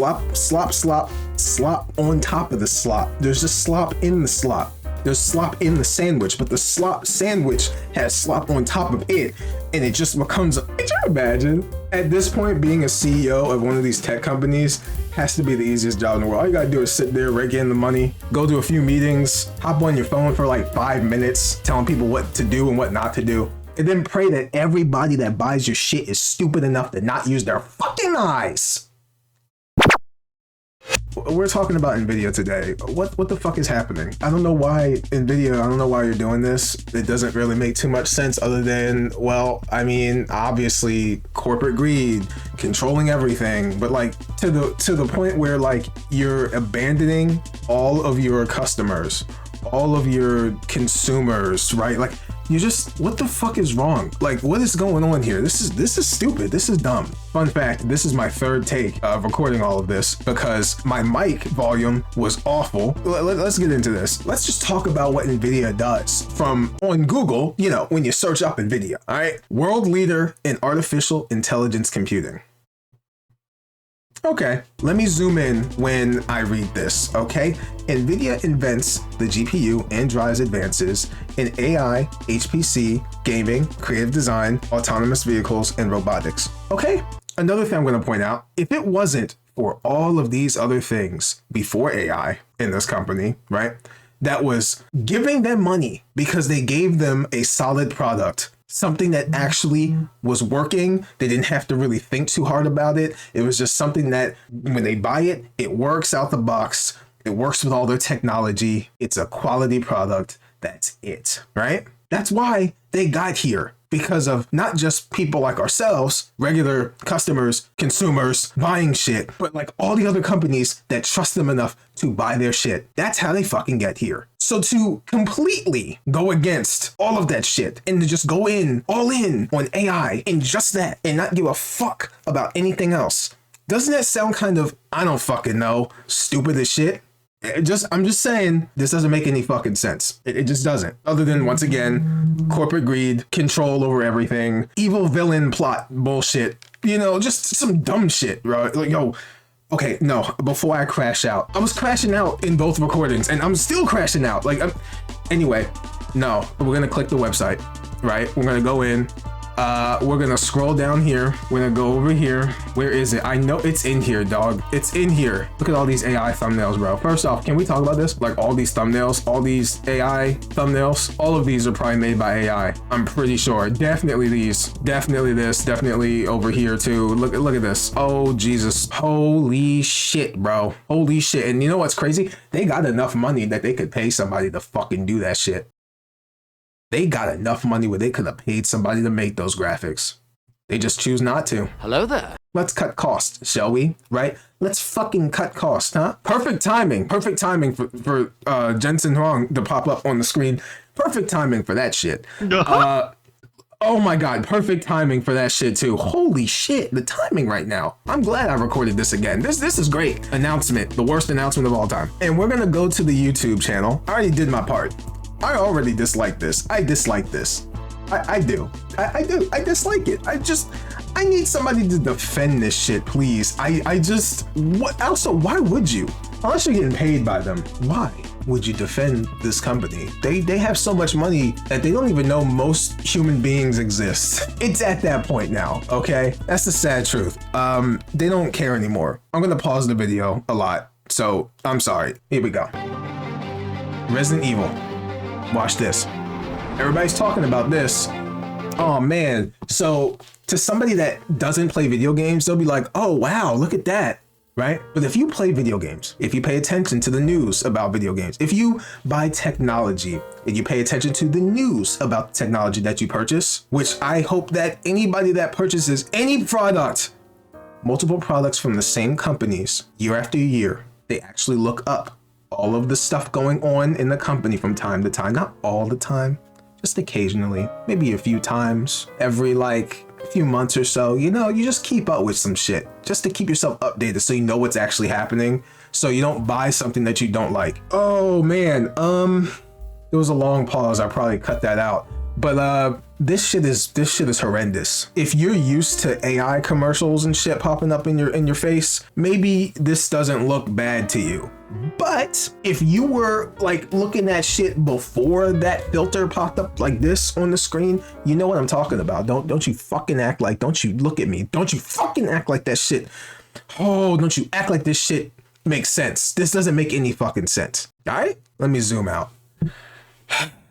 slop on top of the slop. There's just slop in the slop. There's slop in the sandwich, but the slop sandwich has slop on top of it, and it just becomes, could you imagine? At this point, being a CEO of one of these tech companies has to be the easiest job in the world. All you gotta do is sit there, rake in the money, go to a few meetings, hop on your phone for like 5 minutes, telling people what to do and what not to do, and then pray that everybody that buys your shit is stupid enough to not use their fucking eyes. We're talking about NVIDIA today. What the fuck is happening? I don't know why NVIDIA, I don't know why you're doing this. It doesn't really make too much sense other than, well, I mean, obviously corporate greed, controlling everything, but like to the point where like you're abandoning all of your customers, all of your consumers, right? Like you just, what the fuck is wrong? Like, what is going on here? This is stupid. This is dumb. Fun fact, this is my third take of recording all of this because my mic volume was awful. Let's get into this. Let's just talk about what NVIDIA does. From on Google, you know, when you search up NVIDIA, all right? World leader in artificial intelligence computing. Okay, let me zoom in when I read this, okay? NVIDIA invents the GPU and drives advances in AI, HPC, gaming, creative design, autonomous vehicles, and robotics. Okay, another thing I'm gonna point out, if it wasn't for all of these other things before AI in this company, right? That was giving them money because they gave them a solid product, something that actually was working. They didn't have to really think too hard about it. It was just something that when they buy it, it works out the box. It works with all their technology. It's a quality product. That's it, right? That's why they got here, because of not just people like ourselves, regular customers, consumers buying shit, but like all the other companies that trust them enough to buy their shit. That's how they fucking get here. So to completely go against all of that shit and to just go in, all in on AI and just that and not give a fuck about anything else, doesn't that sound kind of, I don't fucking know, stupid as shit? I'm just saying, this doesn't make any fucking sense. It just doesn't. Other than, once again, corporate greed, control over everything, evil villain plot bullshit, you know, just some dumb shit, bro. Like, yo, okay, no, before I crash out, I was crashing out in both recordings and I'm still crashing out. Like, anyway, no, we're gonna click the website, right? We're gonna go in. We're gonna scroll down here. We're gonna go over here. Where is it? I know it's in here, dog. It's in here. Look at all these AI thumbnails, bro. First off, can we talk about this? Like all these thumbnails, all these AI thumbnails, all of these are probably made by AI. I'm pretty sure. Definitely these, definitely this, definitely over here too. Look at this. Oh, Jesus. Holy shit, bro. Holy shit. And you know what's crazy? They got enough money that they could pay somebody to fucking do that shit. They got enough money where they could have paid somebody to make those graphics. They just choose not to. Hello there. Let's cut costs, shall we? Right? Let's fucking cut costs, huh? Perfect timing for Jensen Huang to pop up on the screen. Perfect timing for that shit. Oh my God, perfect timing for that shit too. Holy shit, the timing right now. I'm glad I recorded this again. This is great. Announcement, the worst announcement of all time. And we're gonna go to the YouTube channel. I already did my part. I already dislike this. I dislike this. I do. I dislike it. I need somebody to defend this shit, please. What? Also, why would you? Unless you're getting paid by them, why would you defend this company? They have so much money that they don't even know most human beings exist. It's at that point now, okay? That's the sad truth. They don't care anymore. I'm gonna pause the video a lot, so I'm sorry. Here we go. Resident Evil. Watch this. Everybody's talking about this. Oh man. So to somebody that doesn't play video games, they'll be like, oh wow, look at that, right? But if you play video games, if you pay attention to the news about video games, if you buy technology, if you pay attention to the news about the technology that you purchase, which I hope that anybody that purchases any product, multiple products from the same companies, year after year, they actually look up all of the stuff going on in the company from time to time. Not all the time, just occasionally, maybe a few times every like few months or so. You know, you just keep up with some shit just to keep yourself updated so you know what's actually happening, so you don't buy something that you don't like. Oh man, there was a long pause. I probably cut that out. But this shit is horrendous. If you're used to AI commercials and shit popping up in your face, maybe this doesn't look bad to you. But if you were like looking at shit before that filter popped up like this on the screen, you know what I'm talking about. Don't you fucking act like, don't you look at me. Don't you fucking act like that shit. Oh, don't you act like this shit makes sense. This doesn't make any fucking sense. All right, let me zoom out.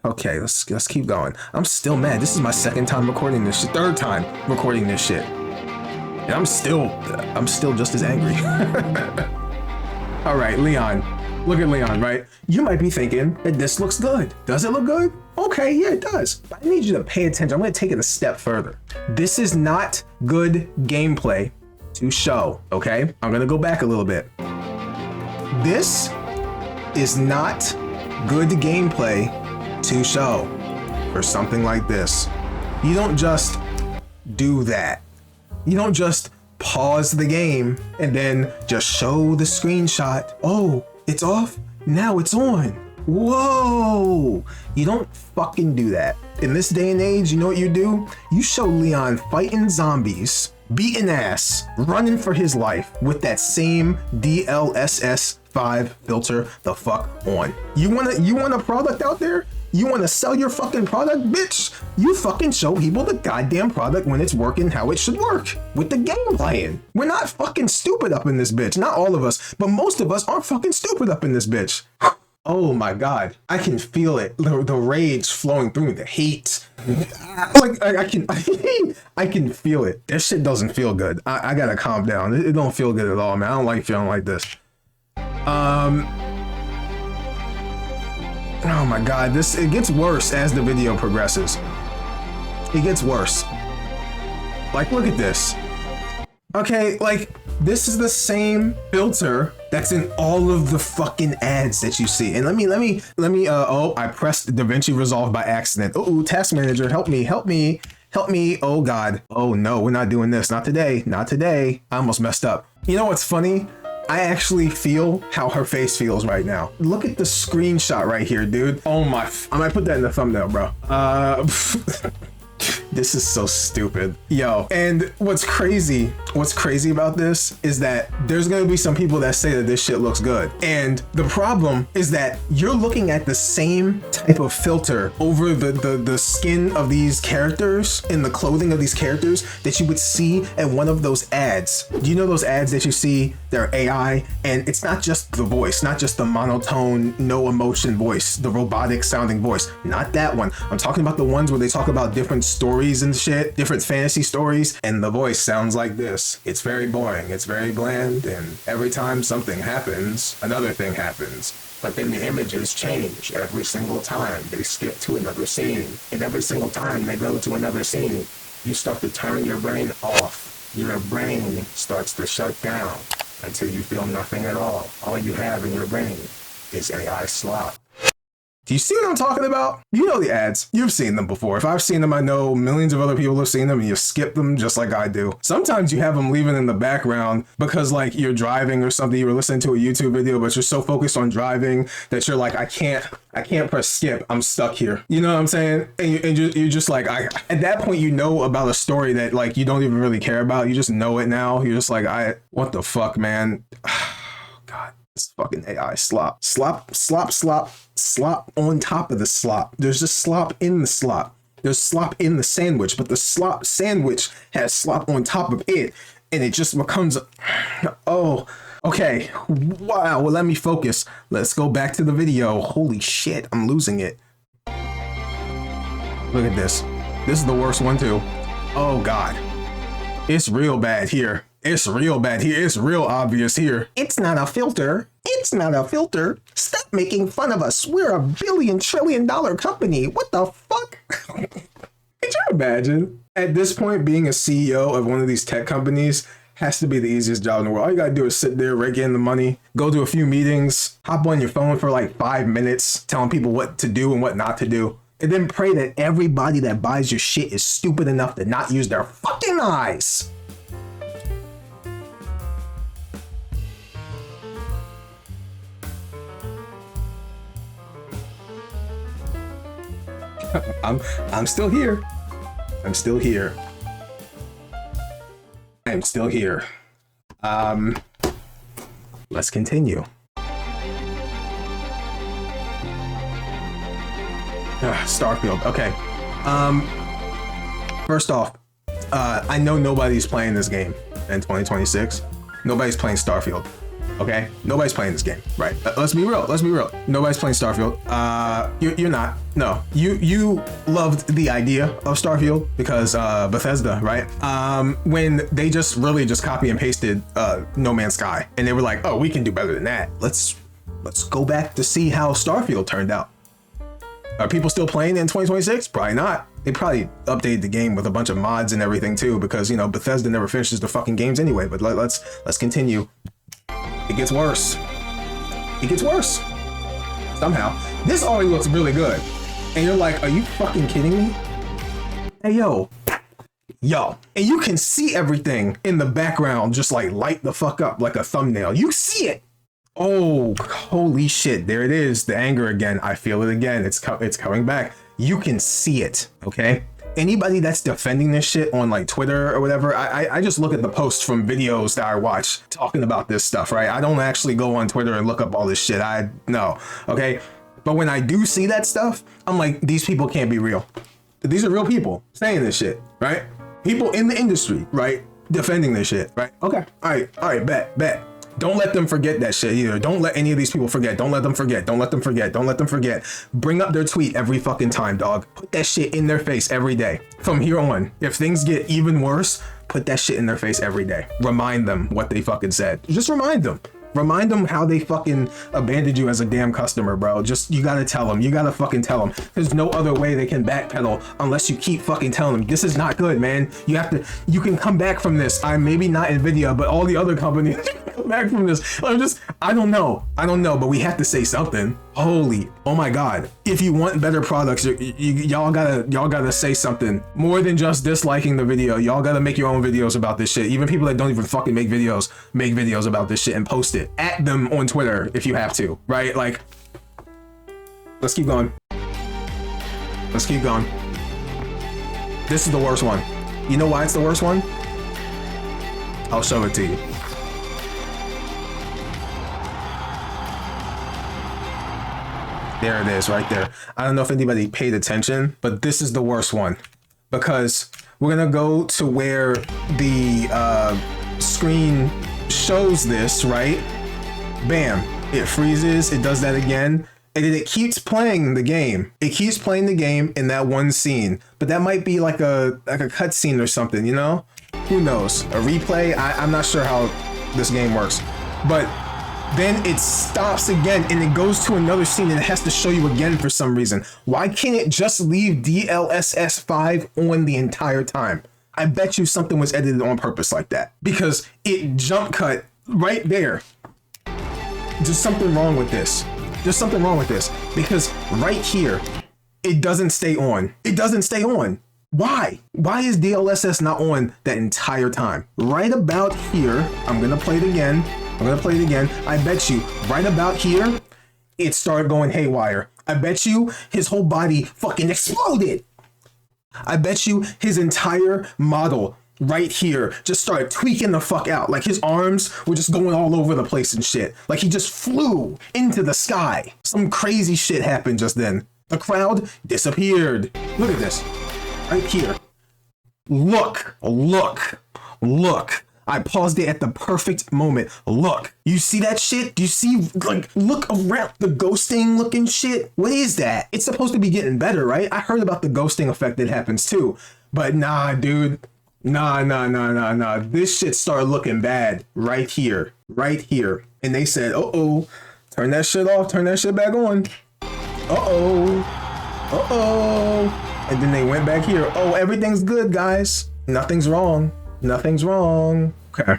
Okay, let's keep going. I'm still mad. This is my second time recording this shit, third time recording this shit. And I'm still just as angry. All right, Leon. Look at Leon, right? You might be thinking that this looks good. Does it look good? Okay, yeah, it does. But I need you to pay attention. I'm gonna take it a step further. This is not good gameplay to show, okay? I'm gonna go back a little bit. This is not good gameplay to show for something like this. You don't just do that. You don't just pause the game and then just show the screenshot. Oh, it's off? Now it's on. Whoa! You don't fucking do that. In this day and age, you know what you do? You show Leon fighting zombies, beating ass, running for his life with that same DLSS 5 filter the fuck on. You want a product out there? You want to sell your fucking product, bitch? You fucking show people the goddamn product when it's working how it should work, with the game playing. We're not fucking stupid up in this bitch. Not all of us, but most of us aren't fucking stupid up in this bitch. Oh my God, I can feel it. The rage flowing through me, the hate. Like I can feel it. This shit doesn't feel good. I gotta calm down. It don't feel good at all, man. I don't like feeling like this. Oh my God, it gets worse as the video progresses. It gets worse. Like, look at this. Okay, like, this is the same filter that's in all of the fucking ads that you see. And let me, oh, I pressed DaVinci Resolve by accident. Oh, Task Manager, help me. Oh God. Oh no, we're not doing this. Not today. I almost messed up. You know what's funny? I actually feel how her face feels right now. Look at the screenshot right here, dude. Oh my, I might put that in the thumbnail, bro. This is so stupid. Yo, and what's crazy about this is that there's gonna be some people that say that this shit looks good. And the problem is that you're looking at the same type of filter over the skin of these characters and the clothing of these characters that you would see at one of those ads. Do you know those ads that you see? They're AI, and it's not just the voice, not just the monotone, no emotion voice, the robotic sounding voice. Not that one. I'm talking about the ones where they talk about different stories and shit, different fantasy stories, and the voice sounds like this. It's very boring, it's very bland, and every time something happens, another thing happens. But then the images change every single time. They skip to another scene, and every single time they go to another scene, you start to turn your brain off. Your brain starts to shut down until you feel nothing at all. All you have in your brain is AI slop. Do you see what I'm talking about? You know the ads. You've seen them before. If I've seen them, I know millions of other people have seen them, and you skip them just like I do. Sometimes you have them leaving in the background because like you're driving or something, you were listening to a YouTube video, but you're so focused on driving that you're like, I can't press skip. I'm stuck here. You know what I'm saying? And you're just like, at that point, you know about a story that like you don't even really care about. You just know it now. You're just like, what the fuck, man? God. It's fucking AI slop on top of the slop. There's just slop in the slop. There's slop in the sandwich, but the slop sandwich has slop on top of it, and it just becomes, oh, okay. Wow, well, let me focus. Let's go back to the video. Holy shit, I'm losing it. Look at this. This is the worst one too. Oh God. It's real bad here. It's real bad here. It's real obvious here. It's not a filter. It's not a filter. Stop making fun of us. We're a billion trillion dollar company. What the fuck? Could you imagine? At this point, being a CEO of one of these tech companies has to be the easiest job in the world. All you gotta do is sit there, rake in the money, go to a few meetings, hop on your phone for like 5 minutes, telling people what to do and what not to do. And then pray that everybody that buys your shit is stupid enough to not use their fucking eyes. I'm still here. I'm still here. I'm still here. Let's continue. Starfield. Okay. First off, I know nobody's playing this game in 2026. Nobody's playing Starfield. Okay, nobody's playing this game, right? Let's be real. Let's be real. Nobody's playing Starfield. You're not. No, you loved the idea of Starfield because Bethesda, right? When they just really just copy and pasted No Man's Sky, and they were like, oh, we can do better than that. Let's go back to see how Starfield turned out. Are people still playing in 2026? Probably not. They probably updated the game with a bunch of mods and everything too, because you know Bethesda never finishes the fucking games anyway. But let's continue. It gets worse. It gets worse. Somehow. This already looks really good. And you're like, are you fucking kidding me? Hey, yo. Yo. And you can see everything in the background just like light the fuck up like a thumbnail. You see it. Oh, holy shit. There it is. The anger again. I feel it again. It's coming back. You can see it. Okay. Anybody that's defending this shit on like Twitter or whatever, I just look at the posts from videos that I watch talking about this stuff, right? I don't actually go on Twitter and look up all this shit. I know, okay? But when I do see that stuff, I'm like, these people can't be real. These are real people saying this shit, right? People in the industry, right? Defending this shit, right? Okay, all right, bet. Don't let them forget that shit either. Don't let any of these people forget. Don't let them forget. Don't let them forget. Don't let them forget. Bring up their tweet every fucking time, dog. Put that shit in their face every day. From here on, if things get even worse, put that shit in their face every day. Remind them what they fucking said. Just remind them. Remind them how they fucking abandoned you as a damn customer, bro. Just, you gotta tell them. You gotta fucking tell them. There's no other way they can backpedal unless you keep fucking telling them, this is not good, man. You can come back from this. Maybe not NVIDIA, but all the other companies come back from this. I don't know, but we have to say something. Oh my God. If you want better products, y'all gotta say something more than just disliking the video. Y'all gotta make your own videos about this shit. Even people that don't even fucking make videos about this shit and post it. At them on Twitter if you have to, right? Like, let's keep going. Let's keep going. This is the worst one. You know why it's the worst one? I'll show it to you. There it is, right there. I don't know if anybody paid attention, but this is the worst one because we're gonna go to where the screen shows this, right? Bam, it freezes, it does that again, and then it keeps playing the game. It keeps playing the game in that one scene, but that might be like a cutscene or something, you know? Who knows? A replay? I'm not sure how this game works, but then it stops again and it goes to another scene and it has to show you again for some reason. Why can't it just leave DLSS 5 on the entire time? I bet you something was edited on purpose like that because it jump cut right there. There's something wrong with this. There's something wrong with this because right here, it doesn't stay on. It doesn't stay on. Why? Why is DLSS not on that entire time? Right about here, I'm gonna play it again. I bet you right about here, it started going haywire. I bet you his whole body fucking exploded. I bet you his entire model right here just started tweaking the fuck out. Like his arms were just going all over the place and shit. Like he just flew into the sky. Some crazy shit happened just then. The crowd disappeared. Look at this. Right here. Look. I paused it at the perfect moment. Look, you see that shit? Do you see, like, look around the ghosting looking shit? What is that? It's supposed to be getting better, right? I heard about the ghosting effect that happens too. But nah, dude. Nah. This shit started looking bad right here. And they said, uh-oh, turn that shit off, turn that shit back on. Uh-oh. And then they went back here. Oh, everything's good, guys. Nothing's wrong. Okay.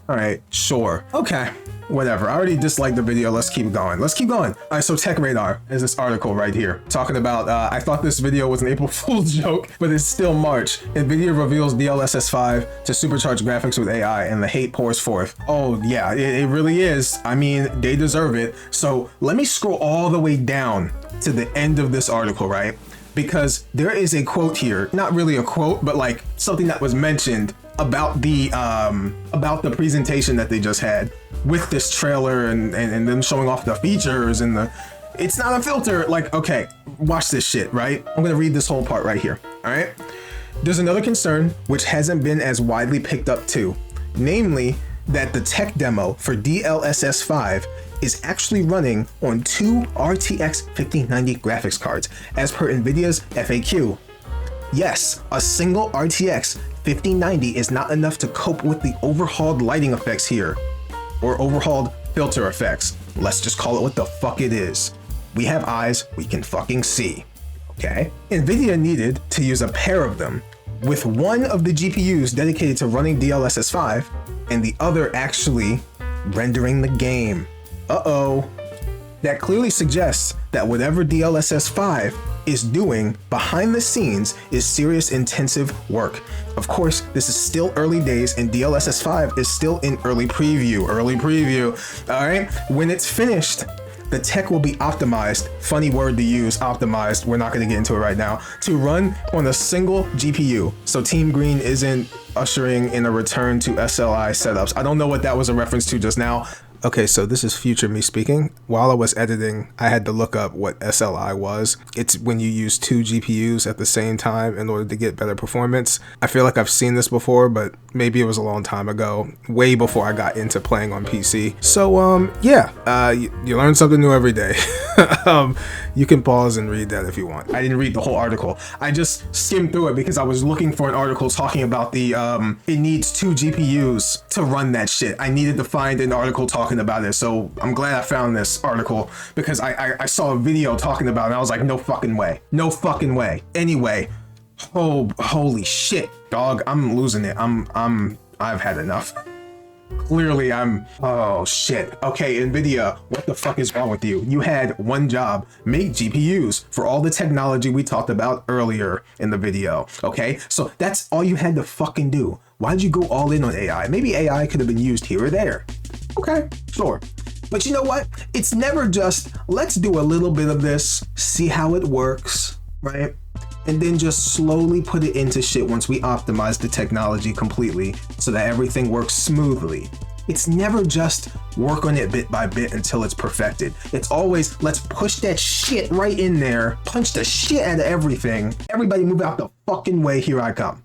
All right, sure. Okay, whatever. I already disliked the video. Let's keep going. All right, so Tech Radar is this article right here talking about, I thought this video was an April Fool's joke, but it's still March. NVIDIA reveals DLSS 5 to supercharge graphics with AI and the hate pours forth. Oh yeah, it really is. I mean, they deserve it. So let me scroll all the way down to the end of this article, right? because there is a quote here, not really a quote, but like something that was mentioned about the presentation that they just had with this trailer and them showing off the features and it's not a filter. Like, okay, watch this shit, right? I'm gonna read this whole part right here, all right? There's another concern which hasn't been as widely picked up too, namely that the tech demo for DLSS 5 is actually running on 2 RTX 5090 graphics cards, as per NVIDIA's FAQ. Yes, a single RTX 5090 is not enough to cope with the overhauled lighting effects here, or overhauled filter effects. Let's just call it what the fuck it is. We have eyes, we can fucking see, okay? NVIDIA needed to use a pair of them, with one of the GPUs dedicated to running DLSS 5 and the other actually rendering the game. Uh-oh. That clearly suggests that whatever DLSS 5 is doing behind the scenes is serious intensive work. Of course, this is still early days and DLSS 5 is still in early preview, all right? When it's finished, the tech will be optimized, funny word to use, optimized, we're not gonna get into it right now, to run on a single GPU. So Team Green isn't ushering in a return to SLI setups. I don't know what that was a reference to just now. Okay, so this is future me speaking. While I was editing, I had to look up what SLI was. It's when you use 2 GPUs at the same time in order to get better performance. I feel like I've seen this before, but maybe it was a long time ago, way before I got into playing on PC. So, yeah, you learn something new every day. You can pause and read that if you want. I didn't read the whole article. I just skimmed through it because I was looking for an article talking about the, it needs 2 GPUs to run that shit. I needed to find an article talking about it, so I'm glad I found this article because I saw a video talking about it and I was like, no fucking way. No fucking way. Anyway, holy shit, dog, I'm losing it. I've had enough. Clearly oh shit. Okay, NVIDIA, what the fuck is wrong with you? You had one job, make GPUs for all the technology we talked about earlier in the video, okay? So that's all you had to fucking do. Why'd you go all in on AI? Maybe AI could have been used here or there. Okay, sure. But you know what? It's never just, let's do a little bit of this, see how it works, right? And then just slowly put it into shit once we optimize the technology completely so that everything works smoothly. It's never just work on it bit by bit until it's perfected. It's always, let's push that shit right in there, punch the shit out of everything. Everybody move out the fucking way, here I come.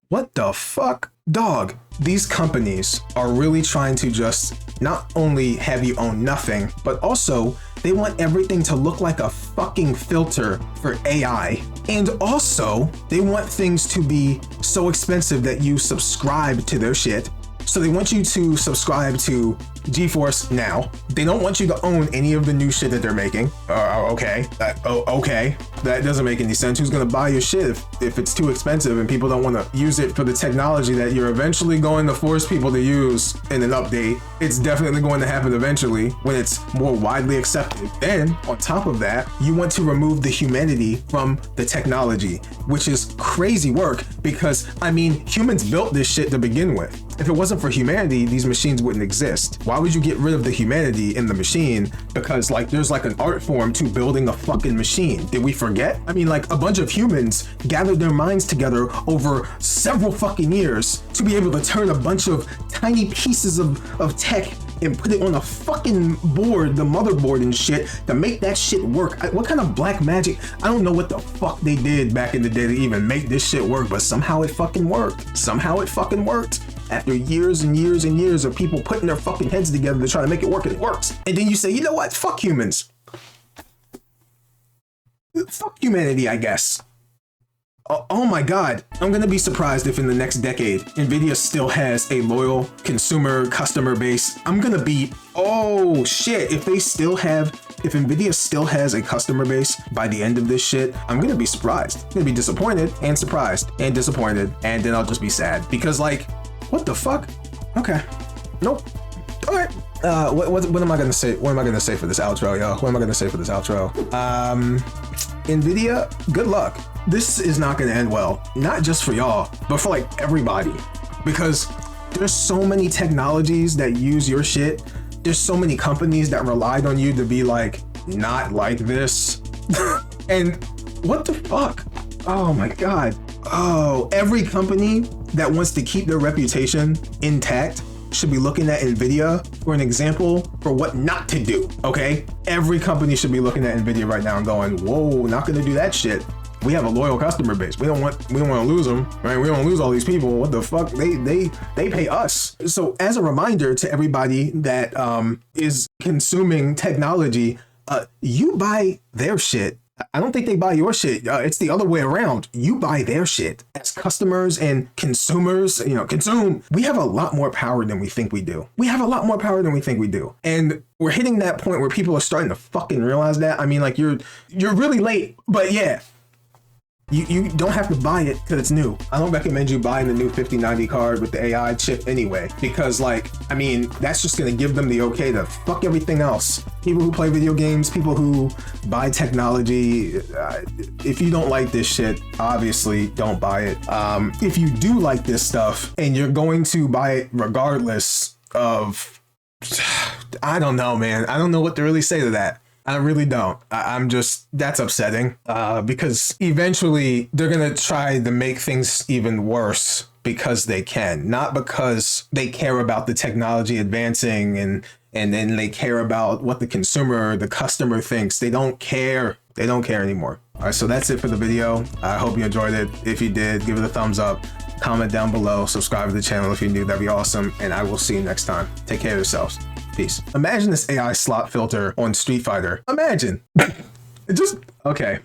What the fuck? Dog, these companies are really trying to just not only have you own nothing, but also they want everything to look like a fucking filter for AI. And also, they want things to be so expensive that you subscribe to their shit. So they want you to subscribe to GeForce Now. They don't want you to own any of the new shit that they're making. Okay, okay. That doesn't make any sense. Who's gonna buy your shit if it's too expensive and people don't wanna use it for the technology that you're eventually going to force people to use in an update? It's definitely going to happen eventually when it's more widely accepted. Then, on top of that, you want to remove the humanity from the technology, which is crazy work because, I mean, humans built this shit to begin with. If it wasn't for humanity, these machines wouldn't exist. Why would you get rid of the humanity in the machine? Because like there's like an art form to building a fucking machine. Did we forget? I mean, like a bunch of humans gathered their minds together over several fucking years to be able to turn a bunch of tiny pieces of tech and put it on a fucking board, the motherboard and shit, to make that shit work. What kind of black magic? I don't know what the fuck they did back in the day to even make this shit work, but somehow it fucking worked. Somehow it fucking worked. After years and years and years of people putting their fucking heads together to try to make it work, and it works. And then you say, you know what? Fuck humans. Fuck humanity, I guess. Oh my God. I'm gonna be surprised if in the next decade, NVIDIA still has a loyal customer base. I'm gonna be, oh shit, if NVIDIA still has a customer base by the end of this shit, I'm gonna be surprised. I'm gonna be disappointed and surprised and disappointed, and then I'll just be sad because like, what the fuck? Okay. Nope. All right. What am I gonna say? What am I gonna say for this outro, yo? What am I gonna say for this outro? NVIDIA, good luck. This is not gonna end well. Not just for y'all, but for like everybody. Because there's so many technologies that use your shit. There's so many companies that relied on you to be like, not like this. And What the fuck? Oh my God. Oh, every company that wants to keep their reputation intact should be looking at NVIDIA for an example for what not to do, okay? Every company should be looking at NVIDIA right now and going, whoa, not gonna do that shit. We have a loyal customer base. We don't want to lose them, right? We don't wanna lose all these people. What the fuck? They pay us. So as a reminder to everybody that is consuming technology, you buy their shit. I don't think they buy your shit. It's the other way around. You buy their shit. As customers and consumers, consume. We have a lot more power than we think we do. And we're hitting that point where people are starting to fucking realize that. I mean, like, you're really late, but yeah. You don't have to buy it because it's new. I don't recommend you buying the new 5090 card with the AI chip anyway, because that's just gonna give them the okay to fuck everything else. People who play video games, people who buy technology, if you don't like this shit, obviously don't buy it. If you do like this stuff and you're going to buy it regardless of, I don't know, man. I don't know what to really say to that. I really don't. I'm just, that's upsetting because eventually they're going to try to make things even worse because they can, not because they care about the technology advancing and then they care about what the consumer, the customer thinks. They don't care. They don't care anymore. All right, so that's it for the video. I hope you enjoyed it. If you did, give it a thumbs up, comment down below, subscribe to the channel if you're new. That'd be awesome. And I will see you next time. Take care of yourselves. Peace. Imagine this AI slot filter on Street Fighter. Imagine. Okay.